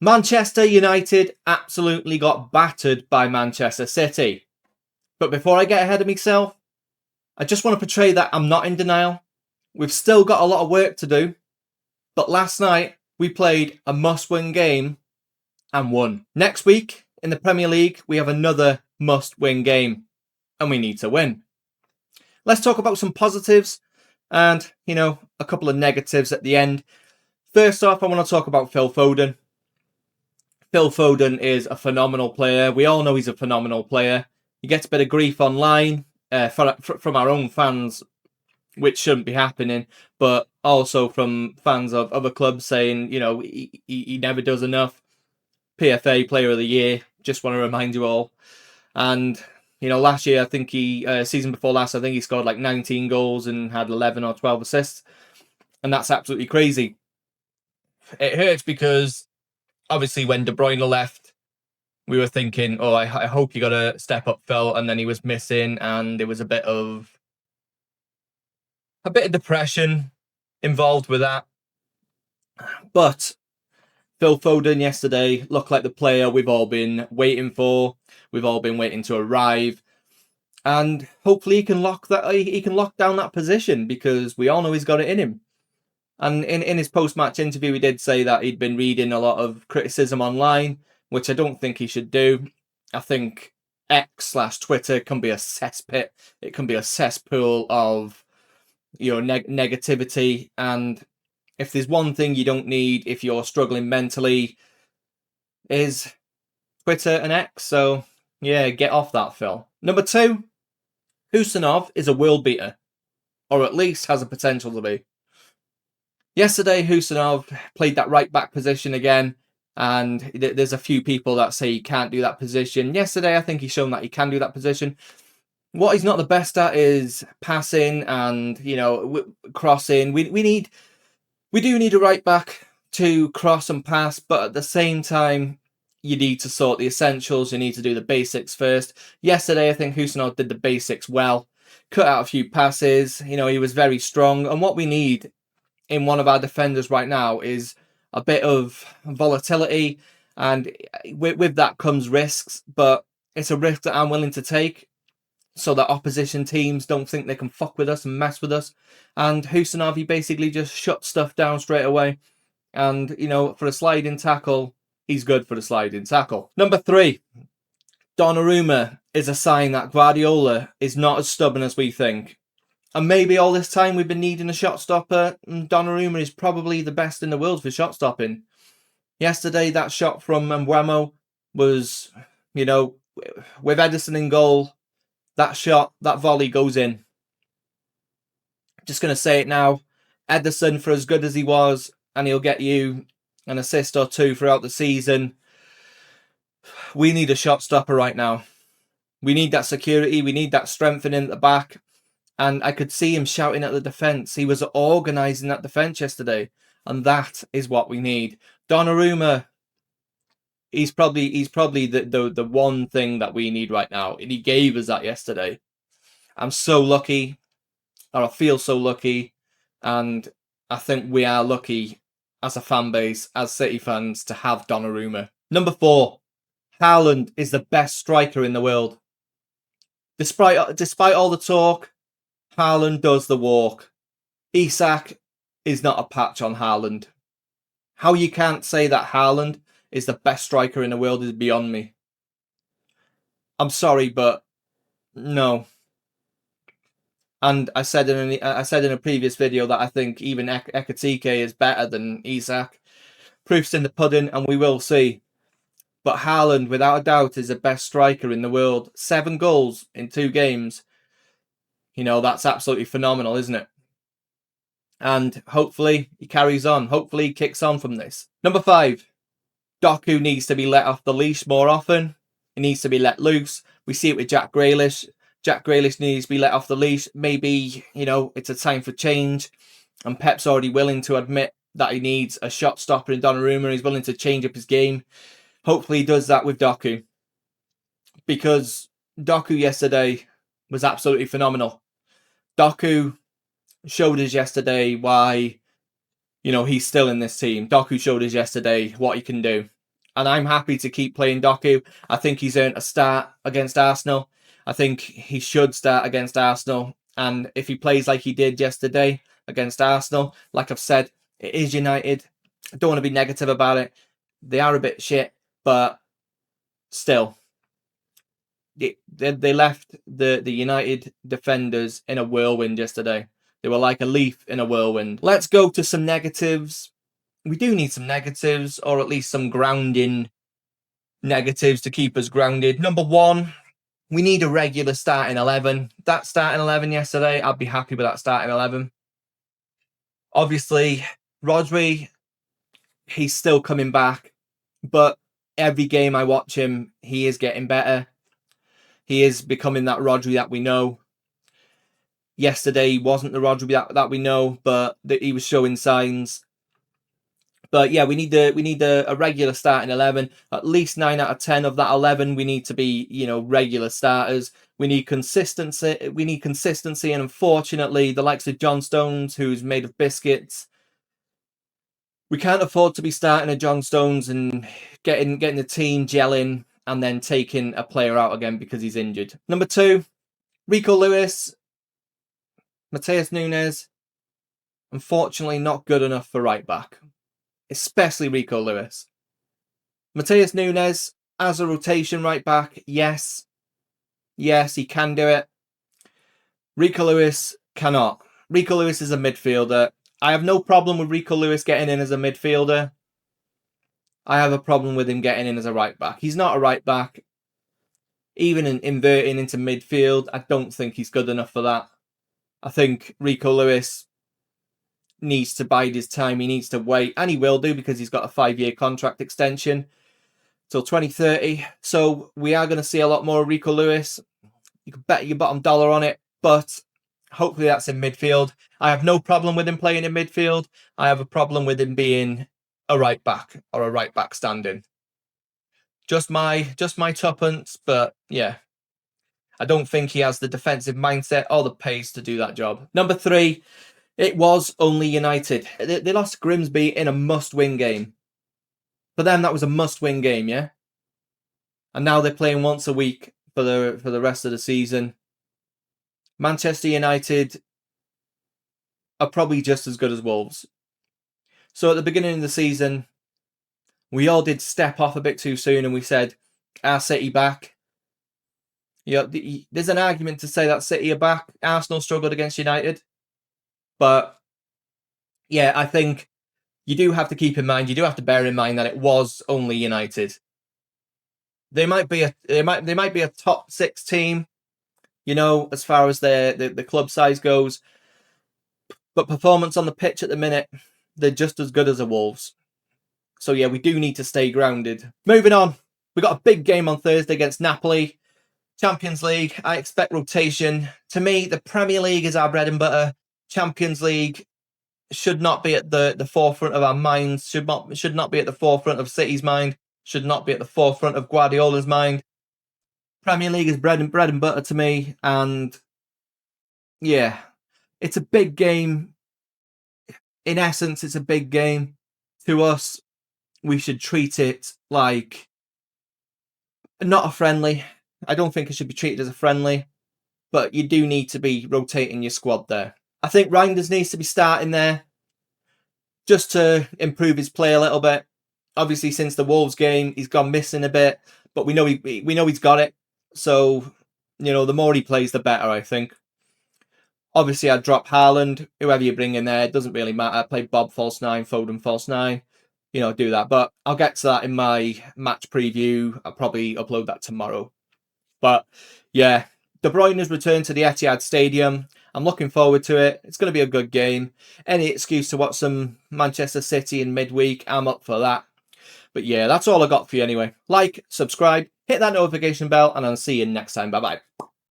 Manchester United absolutely got battered by Manchester City. But before I get ahead of myself, I just want to portray that I'm not in denial. We've still got a lot of work to do. But last night, we played a must-win game and won. Next week, in the Premier League, we have another must-win game. And we need to win. Let's talk about some positives and, a couple of negatives at the end. First off, I want to talk about Phil Foden. Phil Foden is a phenomenal player. We all know he's a phenomenal player. He gets a bit of grief online from our own fans, which shouldn't be happening, but also from fans of other clubs saying, he never does enough. PFA Player of the Year, just want to remind you all. And, last year, I think season before last, I think he scored like 19 goals and had 11 or 12 assists. And that's absolutely crazy. It hurts because obviously when De Bruyne left, we were thinking, I hope you got to step up, Phil. And then he was missing, and there was a bit of depression involved with that. But Phil Foden yesterday looked like the player we've all been waiting for. We've all been waiting to arrive. And hopefully he can lock down that position, because we all know he's got it in him. And in his post-match interview, he did say that he'd been reading a lot of criticism online, which I don't think he should do. I think X/Twitter can be a cesspit. It can be a cesspool of negativity. And if there's one thing you don't need if you're struggling mentally, is Twitter and X. So yeah, get off that, Phil. Number 2, Khusanov is a world beater, or at least has a potential to be. Yesterday, Khusanov played that right back position again, and there's a few people that say he can't do that position. Yesterday, I think he's shown that he can do that position. What he's not the best at is passing and, crossing. We do need a right back to cross and pass, but at the same time, you need to sort the essentials. You need to do the basics first. Yesterday, I think Khusanov did the basics well. Cut out a few passes. He was very strong. And what we need in one of our defenders right now is a bit of volatility, and with that comes risks, but it's a risk that I'm willing to take so that opposition teams don't think they can fuck with us and mess with us. And Khusanov, he basically just shut stuff down straight away, and for a sliding tackle, he's good for the sliding tackle. Number 3, Donnarumma is a sign that Guardiola is not as stubborn as we think. And maybe all this time we've been needing a shot stopper, and Donnarumma is probably the best in the world for shot stopping. Yesterday, that shot from Mbeumo was, with Ederson in goal, that shot, that volley goes in. Just going to say it now. Ederson, for as good as he was, and he'll get you an assist or 2 throughout the season, we need a shot stopper right now. We need that security. We need that strengthening at the back. And I could see him shouting at the defence. He was organising that defence yesterday. And that is what we need. Donnarumma, he's probably the one thing that we need right now. And he gave us that yesterday. I'm so lucky. Or I feel so lucky. And I think we are lucky as a fan base, as City fans, to have Donnarumma. Number 4, Haaland is the best striker in the world. Despite all the talk, Haaland does the walk. Isak is not a patch on Haaland. How you can't say that Haaland is the best striker in the world is beyond me. I'm sorry, but no. And I said in a previous video that I think even Ekatike is better than Isak. Proof's in the pudding, and we will see. But Haaland, without a doubt, is the best striker in the world. 7 goals in 2 games. That's absolutely phenomenal, isn't it? And hopefully he carries on. Hopefully he kicks on from this. Number 5, Doku needs to be let off the leash more often. He needs to be let loose. We see it with Jack Grealish. Jack Grealish needs to be let off the leash. Maybe, it's a time for change. And Pep's already willing to admit that he needs a shot stopper in Donnarumma. He's willing to change up his game. Hopefully he does that with Doku. Because Doku yesterday was absolutely phenomenal. Doku showed us yesterday why, he's still in this team. Doku showed us yesterday what he can do. And I'm happy to keep playing Doku. I think he's earned a start against Arsenal. I think he should start against Arsenal. And if he plays like he did yesterday against Arsenal, like I've said, it is United. I don't want to be negative about it. They are a bit shit, but still, they left the United defenders in a whirlwind yesterday. They were like a leaf in a whirlwind. Let's go to some negatives. We do need some negatives, or at least some grounding negatives to keep us grounded. Number one, we need a regular starting 11. That starting 11 yesterday, I'd be happy with that starting 11. Obviously, Rodri, he's still coming back, but every game I watch him, he is getting better. He is becoming that Rodri that we know. Yesterday, he wasn't the Rodri that we know, but he was showing signs. But yeah, we need a regular starting 11. At least 9 out of 10 of that 11, we need to be, regular starters. We need consistency. And unfortunately, the likes of John Stones, who's made of biscuits, we can't afford to be starting a John Stones and getting the team gelling and then taking a player out again because he's injured. Number 2, Rico Lewis, Matheus Nunes, unfortunately not good enough for right back. Especially Rico Lewis. Matheus Nunes as a rotation right back, yes, he can do it. Rico Lewis cannot. Rico Lewis is a midfielder. I have no problem with Rico Lewis getting in as a midfielder. I have a problem with him getting in as a right back. He's not a right back. Even in inverting into midfield, I don't think he's good enough for that. I think Rico Lewis needs to bide his time. He needs to wait, and he will do because he's got a 5-year contract extension till 2030. So we are going to see a lot more of Rico Lewis. You can bet your bottom dollar on it, but hopefully that's in midfield. I have no problem with him playing in midfield. I have a problem with him being a right back or a right back standing. Just my tuppence, but yeah. I don't think he has the defensive mindset or the pace to do that job. Number 3, it was only United. They lost Grimsby in a must-win game. For them, that was a must-win game, yeah? And now they're playing once a week for the rest of the season. Manchester United are probably just as good as Wolves. So at the beginning of the season, we all did step off a bit too soon and we said, our City back. There's an argument to say that City are back. Arsenal struggled against United. But yeah, I think you do have to keep in mind, you do have to bear in mind that it was only United. They might be a top 6 team, as far as the club size goes. But performance on the pitch at the minute, they're just as good as the Wolves. So yeah, we do need to stay grounded. Moving on, we got a big game on Thursday against Napoli. Champions League, I expect rotation. To me, the Premier League is our bread and butter. Champions League should not be at the forefront of our minds, should not be at the forefront of City's mind, should not be at the forefront of Guardiola's mind. Premier League is bread and butter to me, and yeah, it's a big game. In essence, it's a big game. To us, we should treat it like not a friendly. I don't think it should be treated as a friendly, but you do need to be rotating your squad there. I think Reinders needs to be starting there just to improve his play a little bit. Obviously, since the Wolves game, he's gone missing a bit, but we know he's got it. So, the more he plays, the better, I think. Obviously, I'd drop Haaland. Whoever you bring in there, it doesn't really matter. Play Bob false 9, Foden false 9. Do that. But I'll get to that in my match preview. I'll probably upload that tomorrow. But yeah, De Bruyne has returned to the Etihad Stadium. I'm looking forward to it. It's going to be a good game. Any excuse to watch some Manchester City in midweek, I'm up for that. But yeah, that's all I got for you anyway. Like, subscribe, hit that notification bell, and I'll see you next time. Bye-bye.